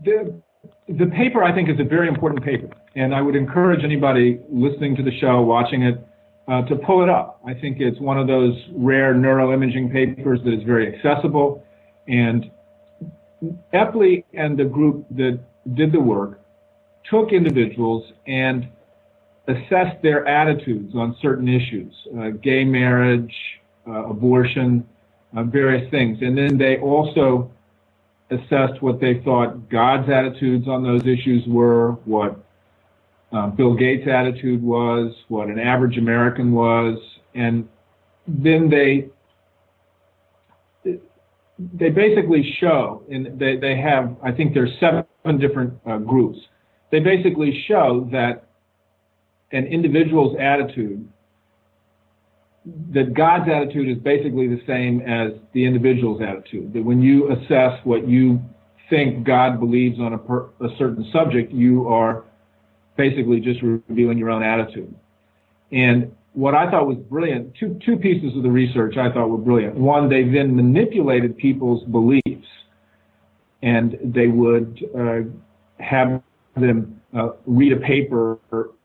The paper, I think, is a very important paper, and I would encourage anybody listening to the show, watching it, to pull it up. I think it's one of those rare neuroimaging papers that is very accessible, and Epley and the group that did the work took individuals and assessed their attitudes on certain issues, gay marriage, abortion, various things. And then they also assessed what they thought God's attitudes on those issues were, what Bill Gates' attitude was, what an average American was, and then they basically show, and they have, I think there's 7 different groups. They basically show that an individual's attitude, that God's attitude is basically the same as the individual's attitude. That when you assess what you think God believes on a certain subject, you are basically just reviewing your own attitude. And what I thought was brilliant, two pieces of the research I thought were brilliant. One, they then manipulated people's beliefs, and they would have them read a paper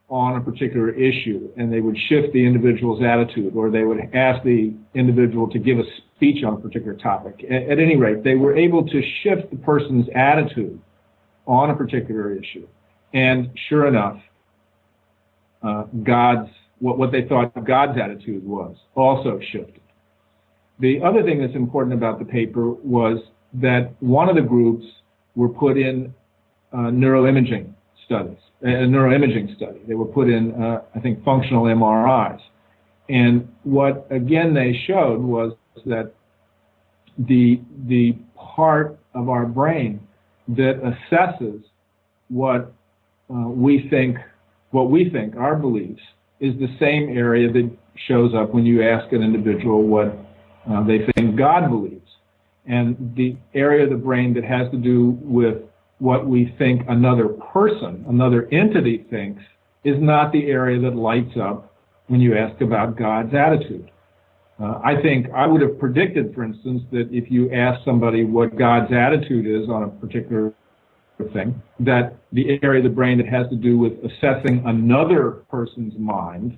on a particular issue, and they would shift the individual's attitude, or they would ask the individual to give a speech on a particular topic. At any rate, they were able to shift the person's attitude on a particular issue. And sure enough, what they thought God's attitude was also shifted. The other thing that's important about the paper was that one of the groups were put in neuroimaging studies, a neuroimaging study. They were put in, I think, functional MRIs. And what, again, they showed was that the part of our brain that assesses what we think, our beliefs, is the same area that shows up when you ask an individual what they think God believes. And the area of the brain that has to do with what we think another person, another entity thinks, is not the area that lights up when you ask about God's attitude. I think I would have predicted, for instance, that if you ask somebody what God's attitude is on a particular thing, that the area of the brain that has to do with assessing another person's mind,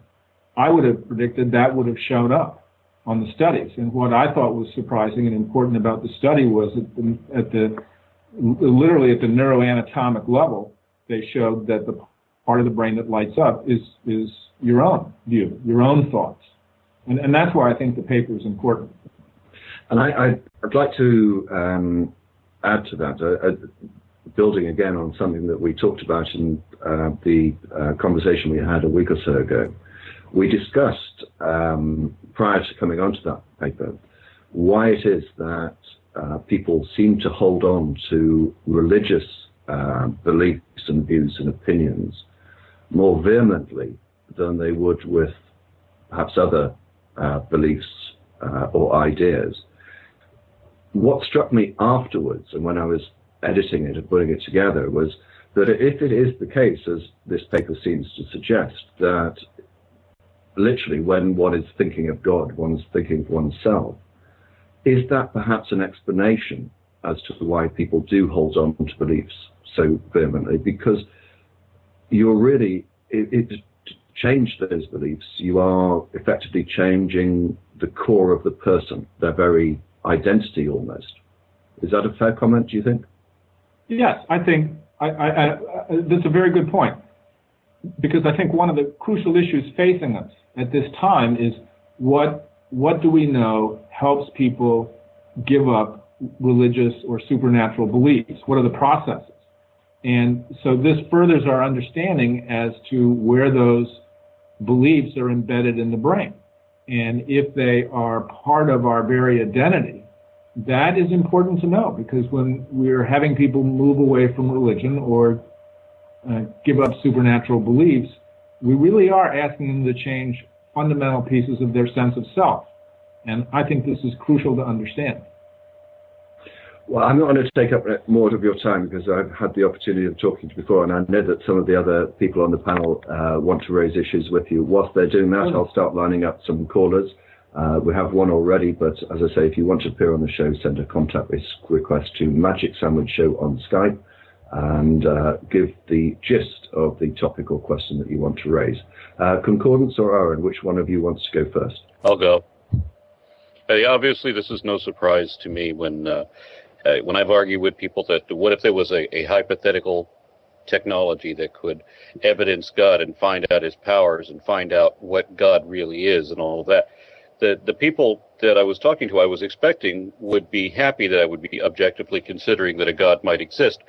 I would have predicted that would have shown up on the studies. And what I thought was surprising and important about the study was literally at the neuroanatomic level, they showed that the part of the brain that lights up is your own view, your own thoughts. And that's why I think the paper is important. And I'd like to add to that, building again on something that we talked about in the conversation we had a week or so ago. We discussed, prior to coming onto that paper, why it is that people seem to hold on to religious beliefs and views and opinions more vehemently than they would with perhaps other beliefs or ideas. What struck me afterwards, and when I was editing it and putting it together, was that if it is the case, as this paper seems to suggest, that literally when one is thinking of God, one's thinking of oneself, is that perhaps an explanation as to why people do hold on to beliefs so vehemently? Because you're really, to change those beliefs, you are effectively changing the core of the person, their very identity almost. Is that a fair comment, do you think? Yes, I think that's a very good point, because I think one of the crucial issues facing us at this time is what do we know helps people give up religious or supernatural beliefs? What are the processes? And so this furthers our understanding as to where those beliefs are embedded in the brain. And if they are part of our very identity, that is important to know, because when we're having people move away from religion or give up supernatural beliefs, we really are asking them to change fundamental pieces of their sense of self. And I think this is crucial to understand. Well, I'm not going to take up more of your time, because I've had the opportunity of talking to you before, and I know that some of the other people on the panel want to raise issues with you. Whilst they're doing that, I'll start lining up some callers. We have one already, but as I say, if you want to appear on the show, send a contact request to Magic Sandwich Show on Skype, and give the gist of the topic or question that you want to raise. Concordance or Owen, which one of you wants to go first? I'll go. Obviously, this is no surprise to me when I've argued with people that what if there was a hypothetical technology that could evidence God and find out his powers and find out what God really is and all of that. The people that I was talking to, I was expecting would be happy that I would be objectively considering that a God might exist,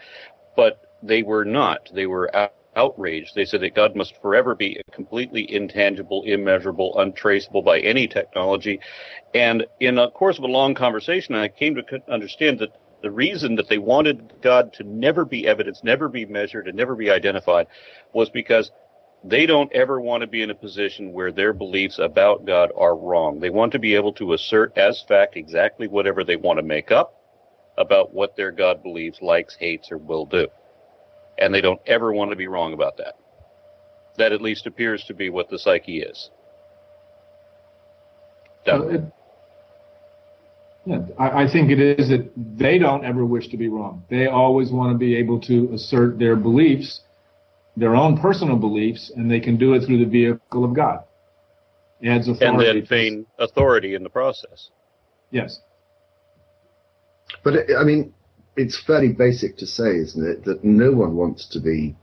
but they were not. They were outraged. They said that God must forever be completely intangible, immeasurable, untraceable by any technology. And in the course of a long conversation, I came to understand that the reason that they wanted God to never be evidenced, never be measured, and never be identified was because they don't ever want to be in a position where their beliefs about God are wrong. They want to be able to assert as fact exactly whatever they want to make up about what their God believes, likes, hates, or will do. And they don't ever want to be wrong about that. That at least appears to be what the psyche is. I think it is that they don't ever wish to be wrong. They always want to be able to assert their beliefs, their own personal beliefs, and they can do it through the vehicle of God. Adds authority. And then feign authority in the process. Yes. But, I mean, it's fairly basic to say, isn't it, that no one wants to be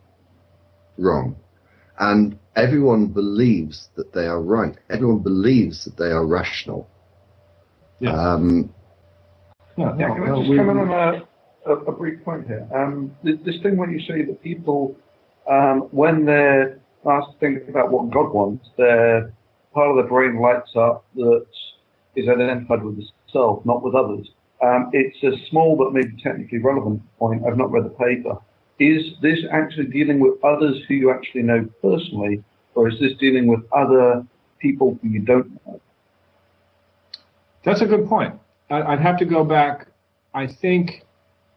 wrong. And everyone believes that they are right. Everyone believes that they are rational. Yeah. Can I just come in on a brief point here? This thing when you say that people, when they're asked to think about what God wants, their part of the brain lights up that is identified with the self, not with others. It's a small but maybe technically relevant point. I've not read the paper. Is this actually dealing with others who you actually know personally, or is this dealing with other people who you don't know? That's a good point. I'd have to go back. I think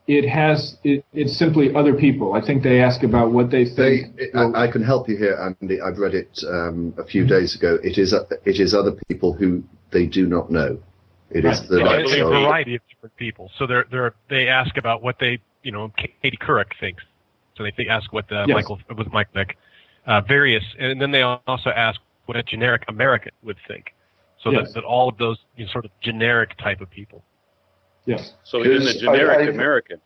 it's simply other people. I think they ask about what they think. I can help you here, Andy. I've read it a few days ago. It is other people who they do not know. It is the it's a variety of different people. So they ask about what they, Katie Couric thinks. So they ask what Mike Beck, various, and then they also ask what a generic American would think. So that all of those sort of generic type of people. Yes. So in the generic American,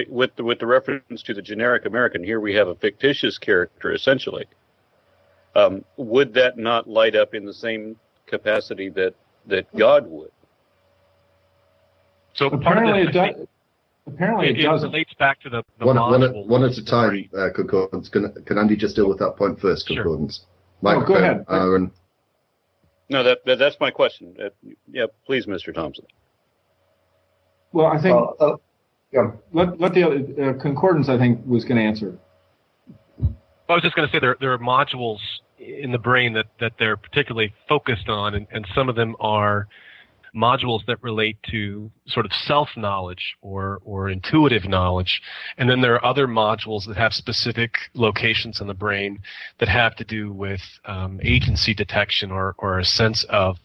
with the reference to the generic American, here we have a fictitious character essentially. Would that not light up in the same capacity that God would? So apparently it does. Apparently it doesn't. Relates back to the one at a time. Concordance. Can Andy just deal with that point first? Concordance. Sure. Go ahead. Aaron. No, that's my question. Yeah, please, Mr. Thomson. Well, I think let the other Concordance, I think, was going to answer. I was just going to say there are modules in the brain that they're particularly focused on, and some of them are modules that relate to sort of self-knowledge or intuitive knowledge. And then there are other modules that have specific locations in the brain that have to do with agency detection or a sense of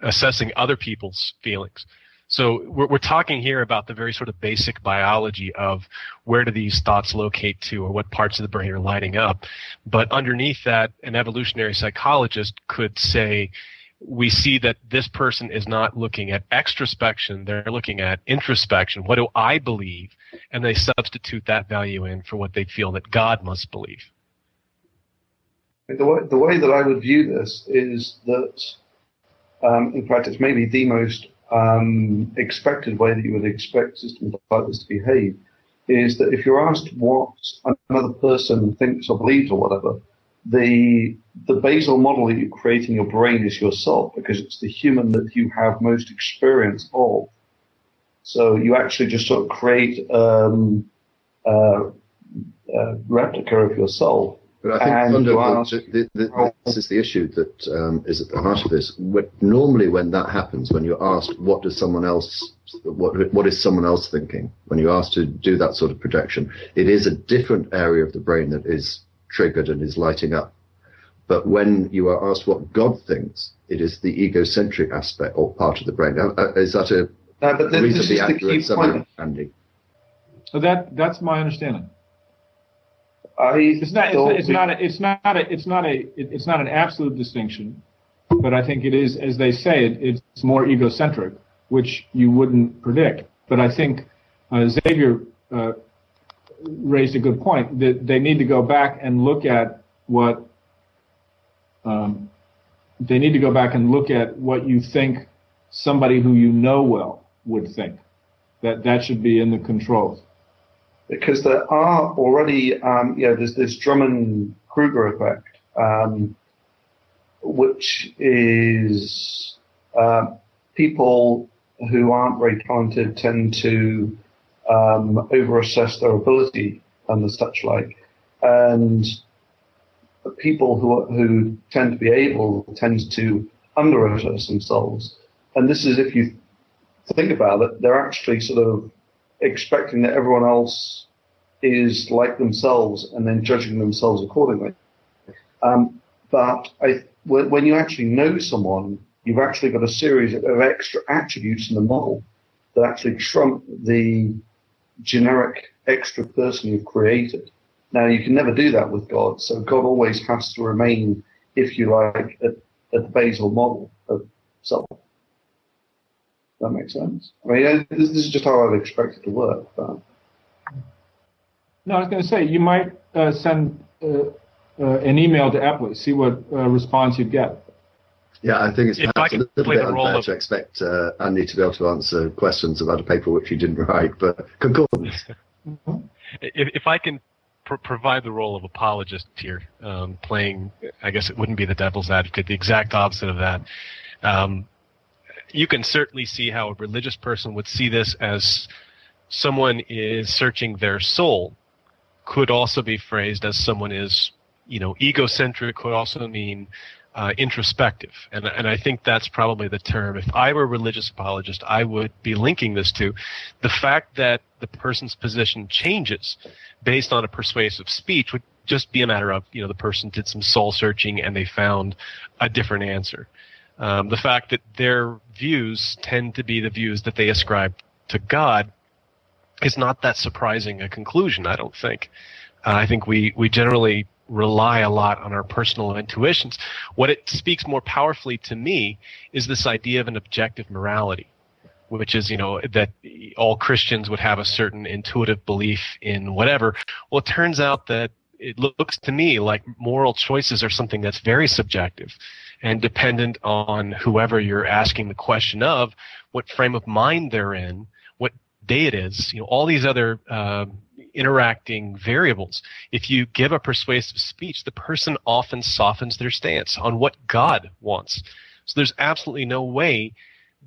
assessing other people's feelings. So we're talking here about the very sort of basic biology of where do these thoughts locate to or what parts of the brain are lighting up. But underneath that, an evolutionary psychologist could say, we see that this person is not looking at extrospection, they're looking at introspection. What do I believe? And they substitute that value in for what they feel that God must believe. The way that I would view this is that, in fact, it's maybe the most expected way that you would expect systems like this to behave, is that if you're asked what another person thinks or believes or whatever, the basal model that you create in your brain is yourself, because it's the human that you have most experience of. So you actually just sort of create a replica of yourself. But I think this is the issue that is at the heart of this. Normally when that happens, when you're asked what is someone else thinking, when you're asked to do that sort of projection, it is a different area of the brain that is triggered and is lighting up. But when you are asked what God thinks, it is the egocentric aspect or part of the brain. Is that a reasonably accurate summary, Andy? So that's my understanding. It's not an absolute distinction, but I think it is, as they say, it's more egocentric, which you wouldn't predict. But I think Xavier raised a good point that they need to go back and look at what you think somebody who you know well would think. That should be in the controls. Because there are already, there's this Drummond-Kruger effect, which is people who aren't very talented tend to over-assess their ability and the such like, and people who tend to be able tend to under-assess themselves. And this is, if you think about it, they're actually sort of expecting that everyone else is like themselves and then judging themselves accordingly. But when you actually know someone, you've actually got a series of extra attributes in the model that actually trump the generic extra person you've created. Now, you can never do that with God, so God always has to remain, if you like, at the basal model of self. That makes sense. I mean, this is just how I'd expect it to work. But. No, I was going to say, you might send an email to Epley, see what response you get. Yeah, I think it's perhaps a little bit unfair to expect Andy to be able to answer questions about a paper which he didn't write, but concordance. If I can provide the role of apologist here, playing, I guess it wouldn't be the devil's advocate, the exact opposite of that. You can certainly see how a religious person would see this as someone is searching their soul. Could also be phrased as someone is, egocentric, could also mean introspective. And I think that's probably the term. If I were a religious apologist, I would be linking this to the fact that the person's position changes based on a persuasive speech would just be a matter of, the person did some soul searching and they found a different answer. The fact that their views tend to be the views that they ascribe to God is not that surprising a conclusion, I don't think. I think we generally rely a lot on our personal intuitions. What it speaks more powerfully to me is this idea of an objective morality, which is, that all Christians would have a certain intuitive belief in whatever. Well, it turns out that it looks to me like moral choices are something that's very subjective and dependent on whoever you're asking the question of, what frame of mind they're in, what day it is, all these other interacting variables. If you give a persuasive speech, the person often softens their stance on what God wants. So there's absolutely no way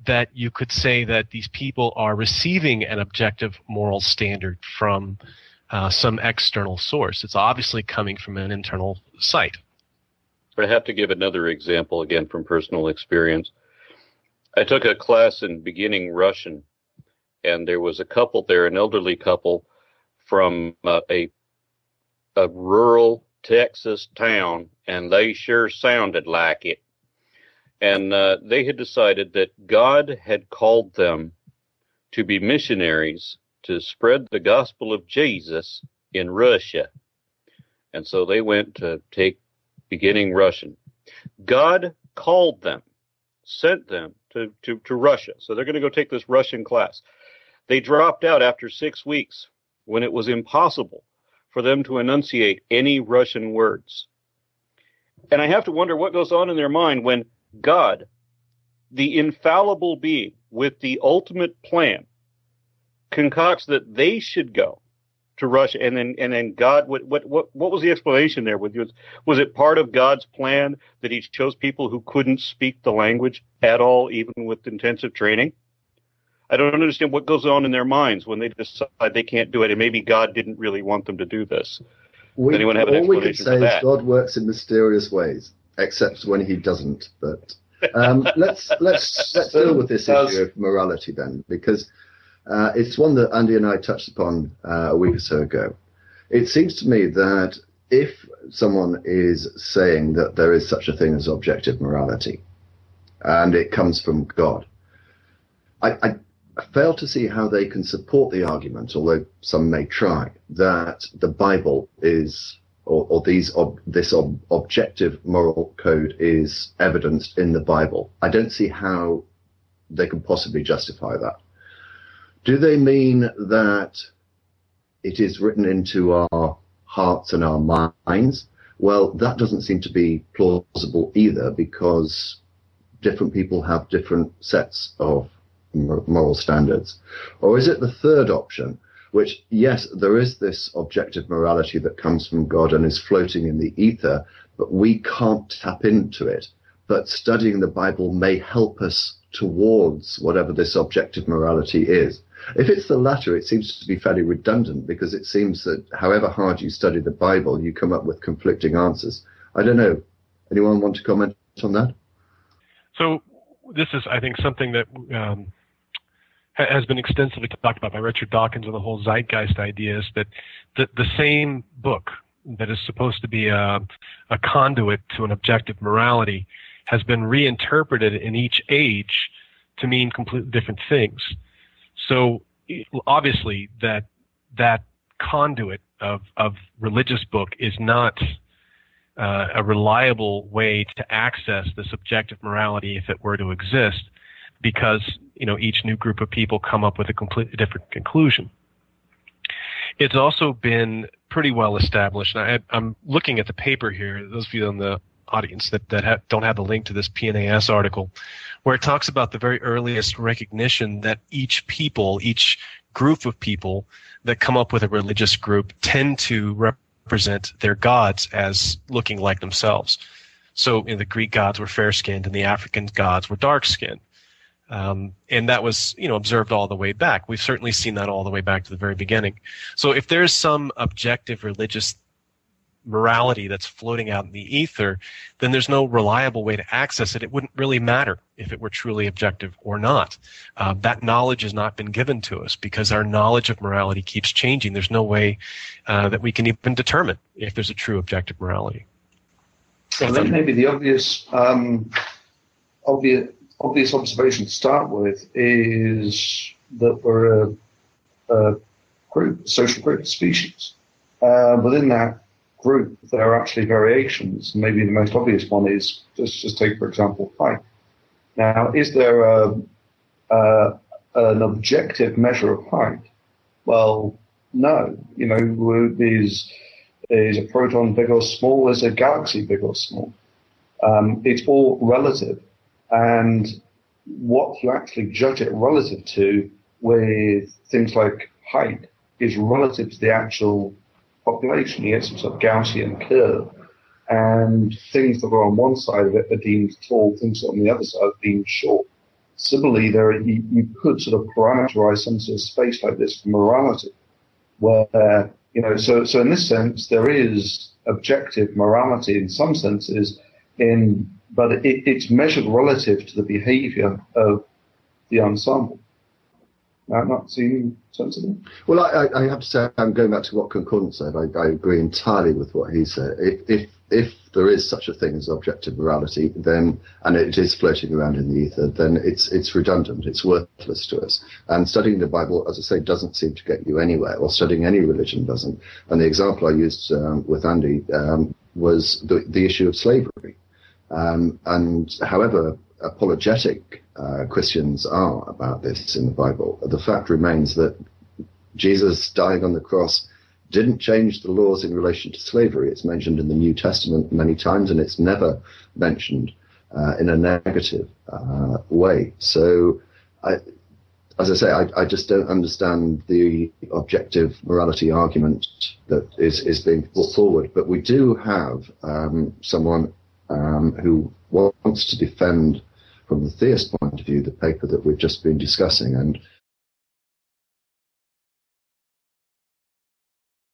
that you could say that these people are receiving an objective moral standard from some external source. It's obviously coming from an internal site. I have to give another example, again, from personal experience. I took a class in beginning Russian, and there was a couple there, an elderly couple from a rural Texas town, and they sure sounded like it. And they had decided that God had called them to be missionaries to spread the gospel of Jesus in Russia. And so they went to take beginning Russian. God called them, sent them to Russia. So they're going to go take this Russian class. They dropped out after 6 weeks when it was impossible for them to enunciate any Russian words. And I have to wonder what goes on in their mind when God, the infallible being with the ultimate plan, concocts that they should go to Russia, and then God, what was the explanation there? Was it part of God's plan that He chose people who couldn't speak the language at all, even with intensive training? I don't understand what goes on in their minds when they decide they can't do it, and maybe God didn't really want them to do this. Does anyone have an explanation for that? All we can say is God works in mysterious ways, except when He doesn't. But let's deal with this issue of morality then, because it's one that Andy and I touched upon a week or so ago. It seems to me that if someone is saying that there is such a thing as objective morality, and it comes from God, fail to see how they can support the argument, although some may try, that the Bible is, or this objective moral code is evidenced in the Bible. I don't see how they can possibly justify that. Do they mean that it is written into our hearts and our minds? Well, that doesn't seem to be plausible either, because different people have different sets of moral standards. Or is it the third option, which, yes, there is this objective morality that comes from God and is floating in the ether, but we can't tap into it. But studying the Bible may help us towards whatever this objective morality is. If it's the latter, it seems to be fairly redundant, because it seems that however hard you study the Bible, you come up with conflicting answers. I don't know. Anyone want to comment on that? So this is, I think, something that has been extensively talked about by Richard Dawkins, and the whole zeitgeist idea is that the same book that is supposed to be a conduit to an objective morality has been reinterpreted in each age to mean completely different things. So obviously that conduit of religious book is not a reliable way to access this objective morality if it were to exist, because each new group of people come up with a completely different conclusion. It's also been pretty well established, and I'm looking at the paper here, those of you in the audience that don't have the link to this PNAS article, where it talks about the very earliest recognition that each group of people that come up with a religious group tend to represent their gods as looking like themselves. So the Greek gods were fair-skinned and the African gods were dark-skinned. And that was, observed all the way back. We've certainly seen that all the way back to the very beginning. So if there's some objective religious morality that's floating out in the ether, then there's no reliable way to access it. It wouldn't really matter if it were truly objective or not. That knowledge has not been given to us because our knowledge of morality keeps changing. There's no way that we can even determine if there's a true objective morality. So then maybe the obvious observation to start with is that we're a social group, a species. Within that group, there are actually variations. Maybe the most obvious one is, just take, for example, height. Now, is there an objective measure of height? Well, no. Is a proton big or small? Is a galaxy big or small? It's all relative. And what you actually judge it relative to with things like height is relative to the actual population. You get some sort of Gaussian curve, and things that are on one side of it are deemed tall, things that are on the other side are deemed short. Similarly, you could sort of parameterize some sort of space like this for morality, where, so in this sense, there is objective morality in some senses, but it's measured relative to the behavior of the ensemble. That not seem sensible? Well, I have to say, I'm going back to what Concordant said. I agree entirely with what he said. If there is such a thing as objective morality, then, and it is floating around in the ether, then it's redundant. It's worthless to us. And studying the Bible, as I say, doesn't seem to get you anywhere, or studying any religion doesn't. And the example I used with Andy was the issue of slavery. And however apologetic Christians are about this in the Bible, the fact remains that Jesus dying on the cross didn't change the laws in relation to slavery. It's mentioned in the New Testament many times, and it's never mentioned in a negative way. So, as I say, I just don't understand the objective morality argument that is being put forward. But we do have someone who wants to defend, from the theist point of view, the paper that we've just been discussing. And